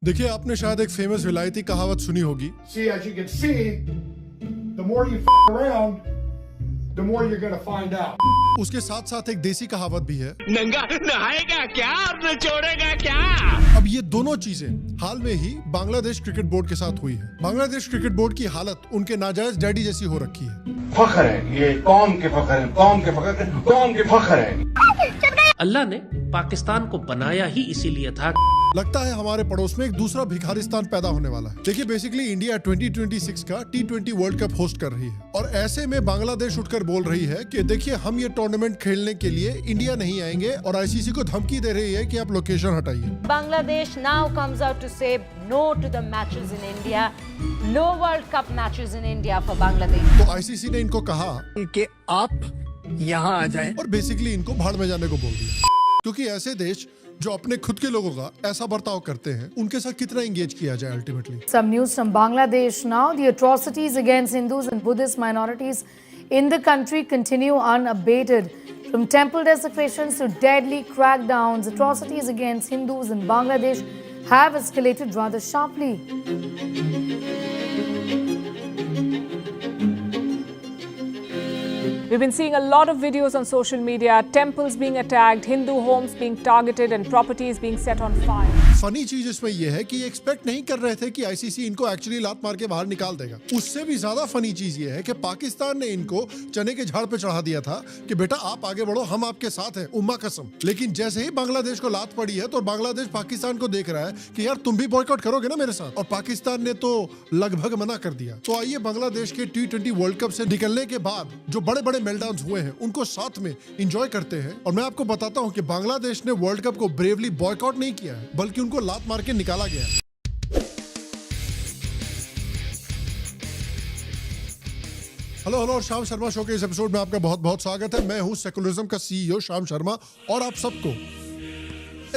देखिए, आपने शायद एक फेमस विलायती कहावत सुनी होगी, See, as you can see, the more you f around, the more you're gonna find out. उसके साथ साथ एक देसी कहावत भी है। नंगा नहाएगा क्या और निचोड़ेगा क्या? अब ये दोनों चीजें हाल में ही बांग्लादेश क्रिकेट बोर्ड के साथ हुई है। बांग्लादेश क्रिकेट बोर्ड की हालत उनके नाजायज डैडी जैसी हो रखी है। फख्र है, ये कौम के फख्र है, कौम के फख्र है, कौम के फख्र है। अल्लाह ने पाकिस्तान को बनाया ही इसीलिए था। लगता है हमारे पड़ोस में एक दूसरा भिखारिस्तान पैदा होने वाला है। देखिए, बेसिकली इंडिया 2026 का T20 वर्ल्ड कप होस्ट कर रही है और ऐसे में बांग्लादेश उठकर बोल रही है कि देखिए, हम ये टूर्नामेंट खेलने के लिए इंडिया नहीं आएंगे और आईसीसी को धमकी दे रही है कि आप लोकेशन हटाइए। Bangladesh now comes out to say no to the matches in India, no World Cup matches in India for Bangladesh. तो आईसीसी ने इनको कहा कि आप यहाँ आ जाएं। और बेसिकली इनको भाड़ में जाने को बोल दिया, क्योंकि ऐसे देश जो अपने खुद के लोगों का ऐसा बर्ताव करते हैं, उनके साथ कितना एंगेज किया जाए ultimately. Some news from Bangladesh now. The atrocities against Hindus and Buddhist minorities in the country continue unabated. From temple desecrations to deadly crackdowns, atrocities against Hindus in Bangladesh have escalated rather sharply. We've been seeing a lot of videos on social media, temples being attacked, Hindu homes being targeted and properties being set on fire. Funny चीज इसमें यह है कि ये expect नहीं कर रहे थे कि आईसीसी इनको एक्चुअली लात मार के बाहर निकाल देगा। उससे भी ज्यादा फनी चीज ये है कि पाकिस्तान ने इनको चने के झाड़ पे चढ़ा दिया था कि बेटा आप आगे बढ़ो, हम आपके साथ हैं, उम्मा कसम। लेकिन जैसे ही बांग्लादेश को लात पड़ी है तो बांग्लादेश पाकिस्तान को देख रहा है कि यार तुम भी बॉयकॉट करोगे ना मेरे साथ, और पाकिस्तान ने तो लगभग मना कर दिया। तो आइए बांग्लादेश के T20 वर्ल्ड कप से निकलने के बाद जो बड़े बड़े मेल्टडाउन हुए हैं उनको साथ में एंजॉय करते हैं। और मैं आपको बताता हूं कि बांग्लादेश ने वर्ल्ड कप को ब्रेवली बॉयकॉट नहीं किया है, बल्कि उनको लात मार के निकाला गया है। हेलो और श्याम शर्मा शो के इस एपिसोड में आपका बहुत बहुत स्वागत है। मैं हूं सेकुलरिज्म का सीईओ श्याम शर्मा और आप सबको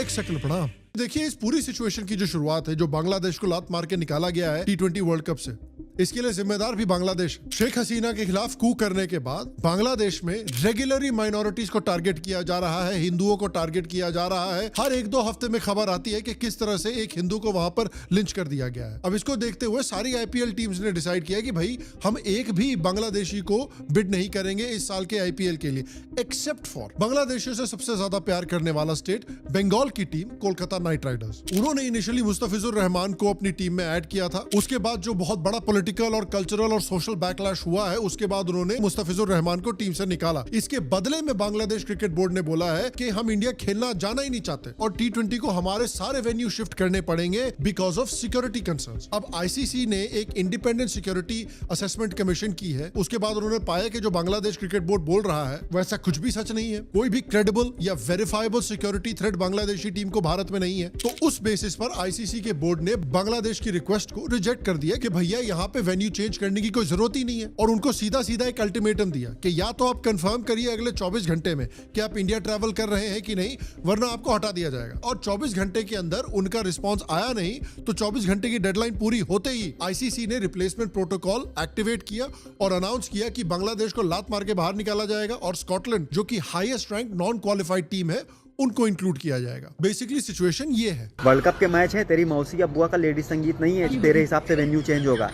एक सेकंड प्रणाम। देखिए, इस पूरी सिचुएशन की जो शुरुआत है, जो बांग्लादेश को लात मार के निकाला गया है T20 वर्ल्ड कप से, इसके लिए जिम्मेदार भी बांग्लादेश। शेख हसीना के खिलाफ कू करने के बाद बांग्लादेश में रेगुलरली माइनॉरिटीज को टारगेट किया जा रहा है, हिंदुओं को टारगेट किया जा रहा है। हर एक दो हफ्ते में खबर आती है कि किस तरह से एक हिंदू को वहां पर लिंच कर दिया गया है। अब इसको देखते हुए सारी आईपीएल टीम्स ने डिसाइड किया कि भाई हम एक भी बांग्लादेशी को बिड नहीं करेंगे इस साल के आईपीएल के लिए, एक्सेप्ट फॉर बांग्लादेशियों से सबसे ज्यादा प्यार करने वाला स्टेट बंगाल की टीम कोलकाता नाइट राइडर्स। उन्होंने इनिशियली मुस्तफिजुर रहमान को अपनी टीम में ऐड किया था। उसके बाद जो बहुत बड़ा पॉलिटिकल और कल्चरल और सोशल बैकलैश हुआ है, उसके बाद उन्होंने मुस्तफिजुर रहमान को टीम से निकाला। इसके बदले में बांग्लादेश क्रिकेट बोर्ड ने बोला है कि हम इंडिया खेलना जाना ही नहीं चाहते और T20 को हमारे सारे वेन्यू शिफ्ट करने पड़ेंगे बिकॉज ऑफ सिक्योरिटी कंसर्न्स। अब आईसीसी ने एक इंडिपेंडेंट सिक्योरिटी असेसमेंट कमीशन की है। उसके बाद उन्होंने पाया कि जो बांग्लादेश क्रिकेट बोर्ड बोल रहा है वैसा कुछ भी सच नहीं है। कोई भी क्रेडिबल या verifiable security threat Bangladeshi team को भारत में नहीं है। तो उस बेसिस पर आईसीसी के बोर्ड ने बांग्लादेश की रिक्वेस्ट को रिजेक्ट कर दिया कि भैया यहाँ पे वेन्यू चेंज करने की कोई जरूरत ही नहीं है, और उनको सीधा सीधा एक अल्टीमेटम दिया कि या तो आप कंफर्म करिए अगले 24 घंटे में कि आप इंडिया ट्रैवल कर रहे हैं कि नहीं, वरना आपको हटा दिया जाएगा। और 24 घंटे के अंदर उनका रिस्पांस आया नहीं तो 24 घंटे की डेडलाइन पूरी होते ही आईसीसी ने रिप्लेसमेंट प्रोटोकॉल एक्टिवेट किया और अनाउंस किया कि बांग्लादेश को लात मार के बाहर निकाला जाएगा और स्कॉटलैंड, जो कि highest rank non qualified team है, उनको इंक्लूड किया जाएगा। बेसिकली सिचुएशन ये है। वर्ल्ड कप के मैच है, तेरी मौसी या बुआ का लेडीज संगीत नहीं है, तेरे हिसाब से वेन्यू चेंज होगा।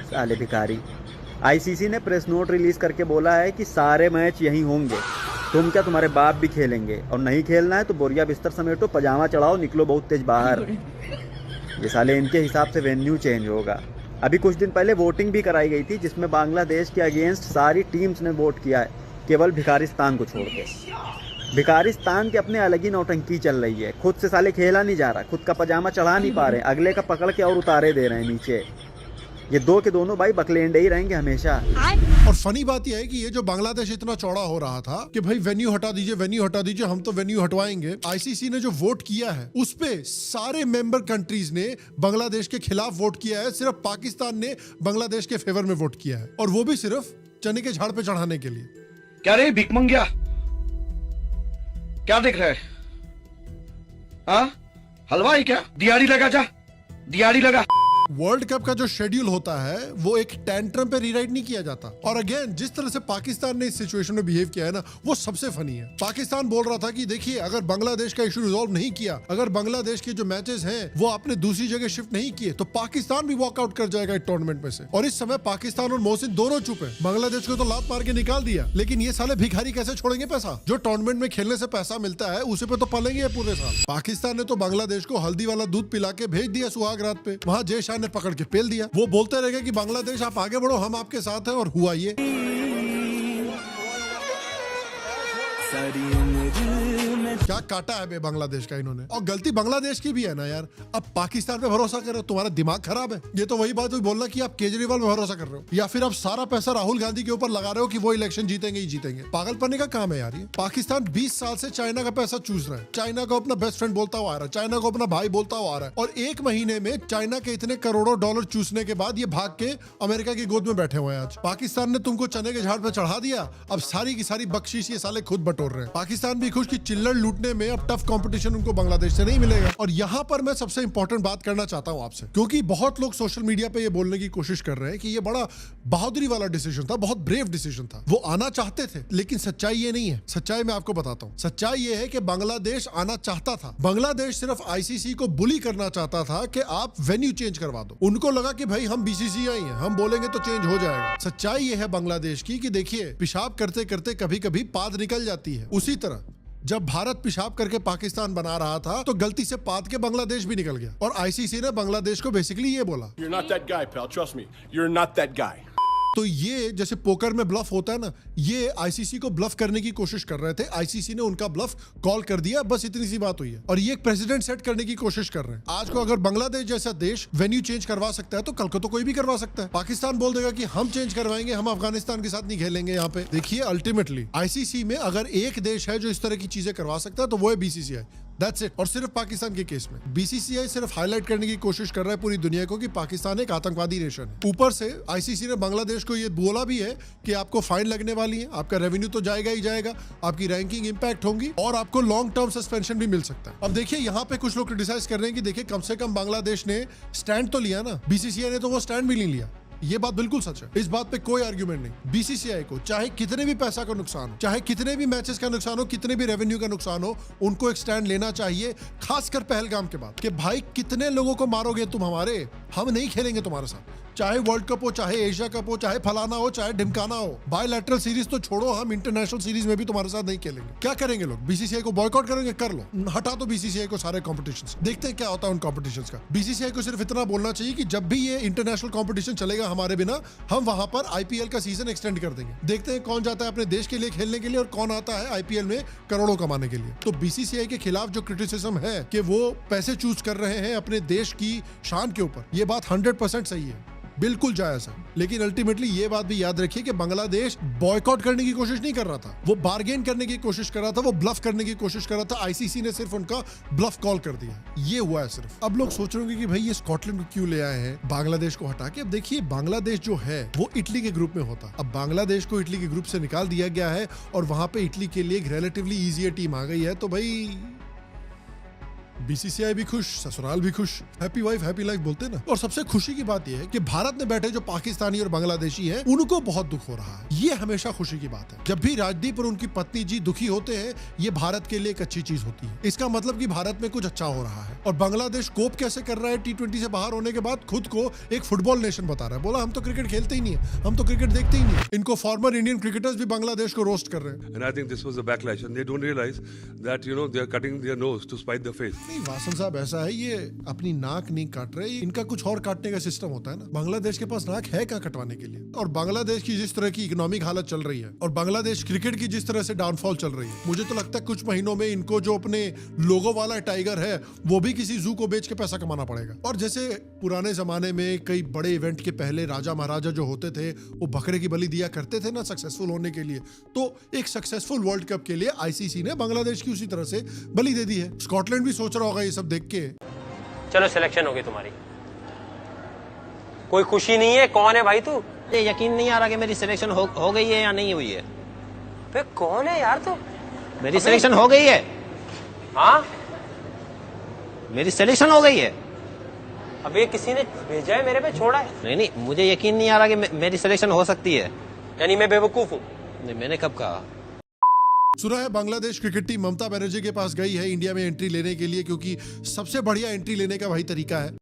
साले भिखारी। आईसीसी ने प्रेस नोट रिलीज करके बोला है कि सारे मैच यहीं होंगे, तुम क्या तुम्हारे बाप भी खेलेंगे, और नहीं खेलना है तो बोरिया बिस्तर समेटो, पजामा चढ़ाओ, निकलो बहुत तेज बाहर। ये साले इनके हिसाब से वेन्यू चेंज होगा। अभी कुछ दिन पहले वोटिंग भी कराई गई थी जिसमें बांग्लादेश के अगेंस्ट सारी टीम्स ने वोट किया है, केवल भिखारिस्तान को छोड़ के। भिखारिस्तान के अपने अलग ही नौटंकी चल रही है, खुद से साले खेला नहीं जा रहा, खुद का पजामा चढ़ा नहीं पा रहे, अगले का पकड़ के और उतारे दे रहे हैं नीचे। ये दो के दोनों भाई बकलेंडे ही रहेंगे हमेशा। और फनी बात यह है कि ये जो बांग्लादेश इतना चौड़ा हो रहा था कि भाई वेन्यू हटा दीजिए, वेन्यू हटा दीजिए, हम तो वेन्यू हटवाएंगे, आईसीसी ने जो वोट किया है उस पे सारे मेंबर कंट्रीज ने बांग्लादेश के खिलाफ वोट किया है। सिर्फ पाकिस्तान ने बांग्लादेश के फेवर में वोट किया है, और वो भी सिर्फ चने के झाड़ पे चढ़ाने के लिए। क्या रे भिकमंगिया, क्या देख रहा है? हाँ, हलवाई क्या? दिहाड़ी लगा, जा दिहाड़ी लगा। वर्ल्ड कप का जो शेड्यूल होता है वो एक टेंट्रम पे रीराइट नहीं किया जाता। और अगेन जिस तरह से पाकिस्तान ने इस सिचुएशन में बिहेव किया है ना, वो सबसे फनी है। पाकिस्तान बोल रहा था कि देखिए अगर बांग्लादेश का इशू रिजॉल्व नहीं किया, अगर बांग्लादेश के जो मैचेस हैं वो आपने दूसरी जगह शिफ्ट नहीं किए, तो पाकिस्तान भी वॉकआउट कर जाएगा इस टूर्नामेंट में से। और इस समय पाकिस्तान और मोहसिन दोनों चुप है। बांग्लादेश को तो लात मार के निकाल दिया, लेकिन ये साले भिखारी कैसे छोड़ेंगे पैसा? जो टूर्नामेंट में खेलने से पैसा मिलता है उसे पे तो पलेंगे पूरे साल। पाकिस्तान ने तो बांग्लादेश को हल्दी वाला दूध पिला के भेज दिया सुहाग रात पे। वहां जय शाह ने पकड़ के पेल दिया। वो बोलते रह गए कि बांग्लादेश आप आगे बढ़ो, हम आपके साथ हैं, और हुआ ये। क्या काटा है बे बांग्लादेश का इन्होंने। और गलती बांग्लादेश की भी है ना यार। अब पाकिस्तान पे भरोसा कर रहे हो, तुम्हारा दिमाग खराब है। ये तो वही बात हुई बोलना कि आप केजरीवाल में भरोसा कर रहे हो, या फिर आप सारा पैसा राहुल गांधी के ऊपर लगा रहे हो कि वो इलेक्शन जीतेंगे ही जीतेंगे। पागलपने का काम है यार ये। पाकिस्तान 20 साल से चाइना का पैसा चूस रहा है, चाइना को अपना बेस्ट फ्रेंड बोलता हुआ आ रहा है, चाइना को अपना भाई बोलता हुआ आ रहा है, और एक महीने में चाइना के इतने करोड़ों डॉलर चूसने के बाद ये भाग के अमेरिका की गोद में बैठे हुए हैं। आज पाकिस्तान ने तुमको चने के झाड़ पर चढ़ा दिया, अब सारी की सारी बख्शीश ये साले खुद बटोर रहे हैं। पाकिस्तान भी खुश कि चिल्लड़ लूटने में अब टफ कंपटीशन उनको बांग्लादेश से नहीं मिलेगा। और यहाँ पर मैं सबसे इंपॉर्टेंट बात करना चाहता हूँ आपसे, क्योंकि बहुत लोग सोशल मीडिया पे ये बोलने की कोशिश कर रहे हैं कि ये बड़ा बहादुरी वाला डिसीजन था, बहुत ब्रेव डिसीजन था, वो आना चाहते थे। लेकिन सच्चाई ये नहीं है। सच्चाई मैं आपको बताता हूँ। सच्चाई ये है कि बांग्लादेश आना चाहता था। बांग्लादेश सिर्फ आईसीसी को बुली करना चाहता था कि आप वेन्यू चेंज करवा दो। उनको लगा कि भाई हम बीसीसीआई हैं, हम बोलेंगे तो चेंज हो जाएगा। सच्चाई ये है बांग्लादेश की कि देखिए पेशाब करते करते कभी कभी पाद निकल जाती है। उसी तरह जब भारत पेशाब करके पाकिस्तान बना रहा था तो गलती से पाद के बांग्लादेश भी निकल गया, और आईसीसी ने बांग्लादेश को बेसिकली ये बोला, You're not that guy, pal. Trust me. You're not that guy. तो ये जैसे पोकर में ब्लफ होता है ना, ये आईसीसी को ब्लफ करने की कोशिश कर रहे थे। आईसीसी ने उनका ब्लफ कॉल कर दिया, बस इतनी सी बात हुई है। और ये एक प्रेसिडेंट सेट करने की कोशिश कर रहे हैं। आज को अगर बांग्लादेश जैसा देश वेन्यू चेंज करवा सकता है तो कल को तो कोई भी करवा सकता है। पाकिस्तान बोल देगा कि हम चेंज करवाएंगे, हम अफगानिस्तान के साथ नहीं खेलेंगे यहाँ पे। देखिए अल्टीमेटली आईसीसी में अगर एक देश है जो इस तरह की चीजें करवा सकता है तो वो है बीसीसीआई। That's it। और सिर्फ पाकिस्तान के केस में बीसीसीआई सिर्फ हाईलाइट करने की कोशिश कर रहा है पूरी दुनिया को कि पाकिस्तान एक आतंकवादी नेशन है। ऊपर से आईसीसी ने बांग्लादेश को ये बोला भी है कि आपको फाइन लगने वाली है, आपका रेवेन्यू तो जाएगा ही जाएगा, आपकी रैंकिंग इंपैक्ट होगी, और आपको लॉन्ग टर्म सस्पेंशन भी मिल सकता है। अब देखिए यहाँ पे कुछ लोग क्रिटिसाइज कर रहे हैं कि देखिए कम से कम बांग्लादेश ने स्टैंड तो लिया ना, बीसीसीआई ने तो वो स्टैंड भी नहीं लिया। ये बात बिल्कुल सच है, इस बात पे कोई आर्ग्यूमेंट नहीं। बीसीसीआई को चाहे कितने भी पैसा का नुकसान हो, चाहे कितने भी मैचेस का नुकसान हो, कितने भी रेवेन्यू का नुकसान हो, उनको एक स्टैंड लेना चाहिए, खासकर पहलगाम के बाद, कि भाई कितने लोगों को मारोगे तुम हमारे, हम नहीं खेलेंगे तुम्हारे साथ। चाहे वर्ल्ड कप हो, चाहे एशिया कप हो, चाहे फलाना हो, चाहे ढिमकाना हो, बायलैटरल सीरीज तो छोड़ो, हम इंटरनेशनल सीरीज में भी तुम्हारे साथ नहीं खेलेंगे। क्या करेंगे लोग? बीसीसीआई को बॉयकॉट करेंगे? कर लो, हटा दो बीसीसीआई को सारे कॉम्पिटिशन। देखते हैं क्या होता है उन कॉम्पिटिशन का। बीसीसीआई को सिर्फ इतना बोलना चाहिए कि जब भी ये इंटरनेशनल कॉम्पिटिशन चलेगा हमारे बिना, हम वहां पर आईपीएल का सीजन एक्सटेंड कर देंगे। देखते हैं कौन जाता है अपने देश के लिए खेलने के लिए और कौन आता है आईपीएल में करोड़ों कमाने के लिए। तो बीसीसीआई के खिलाफ जो क्रिटिसिज्म है कि वो पैसे चूज कर रहे हैं अपने देश की शान के ऊपर, ये बात 100% सही है, बिल्कुल जायज है। लेकिन अल्टीमेटली ये बात भी याद रखिए कि बांग्लादेश बॉयकॉट करने की कोशिश नहीं कर रहा था, वो बार्गेन करने की कोशिश कर रहा था, वो ब्लफ करने की कोशिश कर रहा था। आईसीसी ने सिर्फ उनका ब्लफ कॉल कर दिया, ये हुआ है सिर्फ। अब लोग सोच रहे होंगे कि भाई ये स्कॉटलैंड को क्यों ले आए हैं बांग्लादेश को हटा के। अब देखिए बांग्लादेश जो है वो इटली के ग्रुप में होता, अब बांग्लादेश को इटली के ग्रुप से निकाल दिया गया है और वहां पे इटली के लिए एक रिलेटिवली ईजियर टीम आ गई है। तो भाई बीसीसीआई भी खुश, ससुराल भी खुश, हैप्पी वाइफ हैप्पी लाइफ बोलते हैं ना। और सबसे खुशी की बात यह है कि भारत में बैठे जो पाकिस्तानी और बांग्लादेशी हैं उनको बहुत दुख हो रहा है। ये हमेशा खुशी की बात है। जब भी राजदीप और उनकी पत्नी जी दुखी होते हैं, ये भारत के लिए एक अच्छी चीज होती है। इसका मतलब कि भारत में कुछ अच्छा हो रहा है। और बांग्लादेश कोप कैसे कर रहा है T20 से बाहर होने के बाद, खुद को एक फुटबॉल नेशन बता रहा है। बोला हम तो क्रिकेट खेलते ही नहीं है, हम तो क्रिकेट देखते ही नहीं है। इनको फॉर्मर इंडियन क्रिकेटर्स भी बांग्लादेश को रोस्ट कर रहे हैं। And I think this was a backlash, and they don't realize that they are cutting their nose to spite their face. नहीं वासन साहब, ऐसा है ये अपनी नाक नहीं काट रहे, इनका कुछ और काटने का सिस्टम होता है ना। बांग्लादेश के पास नाक है क्या कटवाने के लिए? और बांग्लादेश की जिस तरह की इकोनॉमिक हालत चल रही है और बांग्लादेश क्रिकेट की जिस तरह से डाउनफॉल चल रही है, मुझे तो लगता है कुछ महीनों में इनको जो अपने लोगो वाला टाइगर है वो भी किसी जू को बेच के पैसा कमाना पड़ेगा। और जैसे पुराने जमाने में कई बड़े इवेंट के पहले राजा महाराजा जो होते थे वो बकरे की बलि दिया करते थे ना सक्सेसफुल होने के लिए, तो एक सक्सेसफुल वर्ल्ड कप के लिए आईसीसी ने बांग्लादेश की उसी तरह से बलि दे दी है। स्कॉटलैंड भी सोच रहा होगा ये सब देख के। चलो सिलेक्शन हो गई तुम्हारी, कोई खुशी नहीं है? कौन है भाई तू? यकीन नहीं आ रहा कि मेरी सिलेक्शन हो गई है या नहीं हुई है। फिर कौन है यार तू? मेरी सिलेक्शन हो गई है। हाँ मेरी सिलेक्शन हो गई है। अब ये किसी ने भेजा है मेरे पे, छोड़ा है? नहीं नहीं, मुझे यकीन नहीं आ रहा कि मेरी सिलेक्शन हो सकती है। यानी मैं बेवकूफ हूँ? नहीं, मैंने कब कहा? सुना है बांग्लादेश क्रिकेट टीम ममता बनर्जी के पास गई है इंडिया में एंट्री लेने के लिए, क्योंकि सबसे बढ़िया एंट्री लेने का वही तरीका है।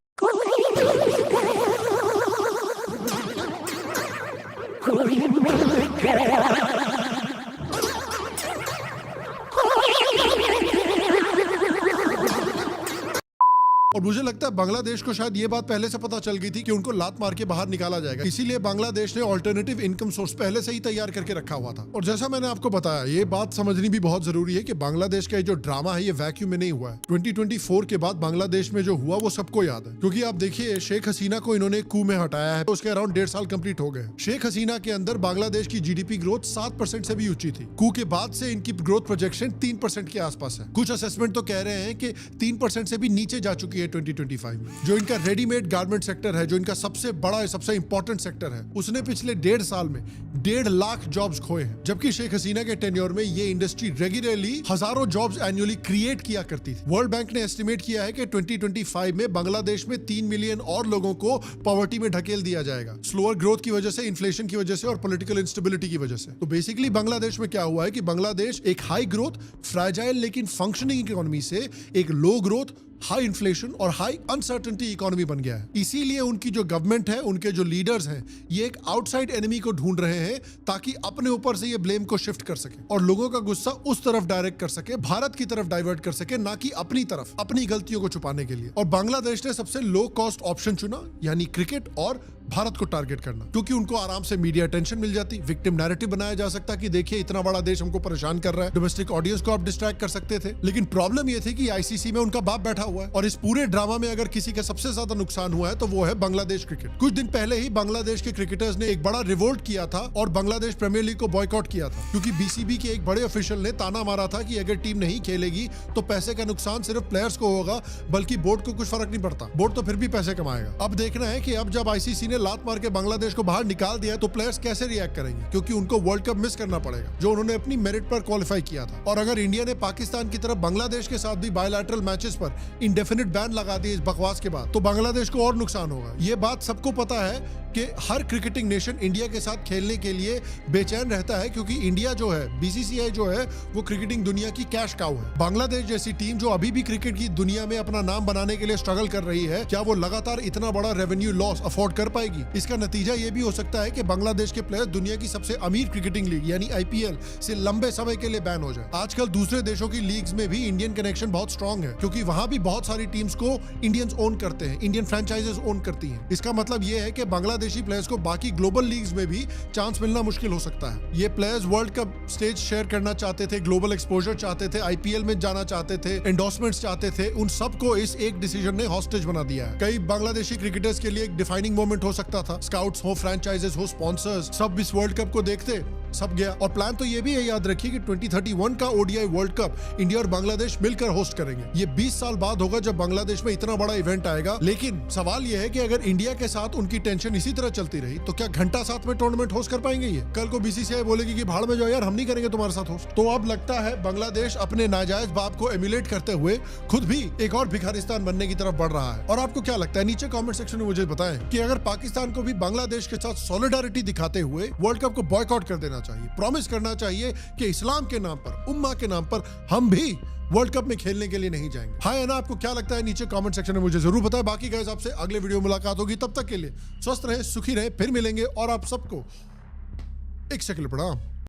और मुझे लगता है बांग्लादेश को शायद ये बात पहले से पता चल गई थी कि उनको लात मार के बाहर निकाला जाएगा, इसीलिए बांग्लादेश ने ऑल्टरनेटिव इनकम सोर्स पहले से ही तैयार करके रखा हुआ था। और जैसा मैंने आपको बताया, ये बात समझनी भी बहुत जरूरी है कि बांग्लादेश का ये जो ड्रामा है ये वैक्यूम में नहीं हुआ है। 2024 के बाद बांग्लादेश में जो हुआ वो सबको याद है, क्योंकि आप देखिए शेख हसीना को इन्होंने कू में हटाया है, उसके अराउंड 1.5 साल कंप्लीट हो गए। शेख हसीना के अंदर बांग्लादेश की जीडीपी ग्रोथ 7% से भी ऊंची थी। कू के बाद से इनकी ग्रोथ प्रोजेक्शन 3% के आसपास है। कुछ असेसमेंट तो कह रहे हैं कि 3% से भी नीचे जा चुकी है 2025 में। जो इनका रेडीमेड गारमेंट सेक्टर है, जो इनका सबसे बड़ा सबसे इंपॉर्टेंट सेक्टर है, उसने पिछले 1.5 साल में 1.5 लाख जॉब्स खोए हैं, जबकि शेख हसीना के टेन्योर में ये इंडस्ट्री रेगुलरली हजारों जॉब्स एनुअली क्रिएट किया करती थी। वर्ल्ड बैंक ने एस्टिमेट किया है कि 2025 में बांग्लादेश में 3 मिलियन और लोगों को पॉवर्टी में ढकेल दिया जाएगा, स्लोअर ग्रोथ की वजह से, इन्फ्लेशन की वजह से और पॉलिटिकल इंस्टेबिलिटी की वजह से। तो बेसिकली बांग्लादेश में क्या हुआ है कि बांग्लादेश एक हाई ग्रोथ, फ्रैजाइल लेकिन फंक्शनिंग इकोनॉमी से एक लो ग्रोथ, हाई इन्फ्लेशन और हाई अनसर्टेनिटी इकोनॉमी बन गया है। इसीलिए उनकी जो गवर्नमेंट है, उनके जो लीडर्स हैं, ये एक आउटसाइड एनिमी को ढूंढ रहे हैं ताकि अपने ऊपर से ये ब्लेम को शिफ्ट कर सके और लोगों का गुस्सा उस तरफ डायरेक्ट कर सके, भारत की तरफ डाइवर्ट कर सके, ना कि अपनी तरफ, अपनी गलतियों को छुपाने के लिए। और बांग्लादेश ने सबसे लो कॉस्ट ऑप्शन चुना, यानी क्रिकेट और भारत को टारगेट करना, क्योंकि उनको आराम से मीडिया अटेंशन मिल जाती, विक्टिम नैरेटिव बनाया जा सकता कि देखिए इतना बड़ा देश हमको परेशान कर रहा है, डोमेस्टिक ऑडियंस को आप डिस्ट्रैक्ट कर सकते थे। लेकिन प्रॉब्लम ये थी कि आईसीसी में उनका बाप बैठा हुआ है और इस पूरे ड्रामा में अगर किसी का सबसे ज्यादा नुकसान हुआ है तो वो है बांग्लादेश क्रिकेट। कुछ दिन पहले ही बांग्लादेश के क्रिकेटर्स ने एक बड़ा रिवोल्ट किया था और बांग्लादेश प्रीमियर लीग को बॉयकॉट किया था, क्योंकि बीसीबी के एक बड़े ऑफिशियल ने ताना मारा था कि अगर टीम नहीं खेलेगी तो पैसे का नुकसान सिर्फ प्लेयर्स को होगा, बल्कि बोर्ड को कुछ फर्क नहीं पड़ता, बोर्ड तो फिर भी पैसे कमाएगा। अब देखना है कि अब जब आईसीसी ने लात मार के बांग्लादेश को बाहर निकाल दिया तो प्लेयर्स कैसे रिएक्ट करेंगे, क्योंकि उनको वर्ल्ड कप मिस करना पड़ेगा जो उन्होंने अपनी मेरिट पर क्वालिफाई किया था। और अगर इंडिया ने पाकिस्तान की तरफ बांग्लादेश के साथ भी बायलैटरल मैचेस पर इंडेफिनिट बैन लगा दिए इस बकवास के बाद, तो बांग्लादेश को और नुकसान होगा। ये बात सबको पता है कि हर क्रिकेटिंग नेशन इंडिया के साथ खेलने के लिए बेचैन रहता है, क्योंकि इंडिया जो है, बीसीसीआई जो है, वो क्रिकेटिंग दुनिया की कैश काउ है। बांग्लादेश जैसी टीम जो अभी भी क्रिकेट की दुनिया में अपना नाम बनाने के लिए स्ट्रगल कर रही है, क्या वो लगातार इतना बड़ा रेवेन्यू लॉस अफोर्ड कर पाएगी? इसका नतीजा ये भी हो सकता है कि बांग्लादेश के प्लेयर्स दुनिया की सबसे अमीर क्रिकेटिंग लीग यानी आईपीएल से लंबे समय के लिए बैन हो जाए। आजकल दूसरे देशों की लीग्स में भी इंडियन कनेक्शन बहुत स्ट्रांग है, क्योंकि वहां भी बहुत सारी टीम्स को इंडियंस ओन करते हैं, इंडियन फ्रेंचाइजेस ओन करती हैं। इसका मतलब ये है कि बांग्लादेशी प्लेयर्स को बाकी ग्लोबल लीग्स में भी चांस मिलना मुश्किल हो सकता है। ये players world cup stage share करना चाहते थे, ग्लोबल एक्सपोजर चाहते थे, आईपीएल में जाना चाहते थे, एंडोर्समेंट्स चाहते थे, उन सबको इस एक डिसीजन ने हॉस्टेज बना दिया है। कई बांग्लादेशी क्रिकेटर्स के लिए एक डिफाइनिंग मोमेंट हो सकता था, स्काउट्स हो, फ्रेंचाइजेस हो, स्पॉन्सर्स, सब इस वर्ल्ड कप को देखते, सब गया। और प्लान तो ये भी है, याद रखिए कि 2031 का ओडीआई वर्ल्ड कप इंडिया और बांग्लादेश मिलकर होस्ट करेंगे। ये 20 साल बाद होगा जब बांग्लादेश में इतना बड़ा इवेंट आएगा। लेकिन सवाल ये है कि अगर इंडिया के साथ उनकी टेंशन इसी तरह चलती रही तो क्या घंटा साथ में टूर्नामेंट होस्ट कर पाएंगे? ये कल को बीसीसीआई बोलेगी कि भाड़ में जाओ यार, हम नहीं करेंगे तुम्हारे साथ होस्ट। तो अब लगता है बांग्लादेश अपने नाजायज बाप को एम्युलेट करते हुए खुद भी एक और भिखारिस्तान बनने की तरफ बढ़ रहा है। और आपको क्या लगता है? नीचे कमेंट सेक्शन में मुझे बताएं कि अगर पाकिस्तान को भी बांग्लादेश के साथ सॉलिडारिटी दिखाते हुए वर्ल्ड कप को बॉयकॉट कर देना चाहिए, प्रॉमिस करना चाहिए कि इस्लाम के नाम पर, उम्मा के नाम पर हम भी वर्ल्ड कप में खेलने के लिए नहीं जाएंगे। हाय है ना, आपको क्या लगता है? नीचे कमेंट सेक्शन में मुझे जरूर बताएं। बाकी गाइस आपसे अगले वीडियो मुलाकात होगी, तब तक के लिए स्वस्थ रहे, सुखी रहे, फिर मिलेंगे। और आप सबको एक सेकंड प्रणाम।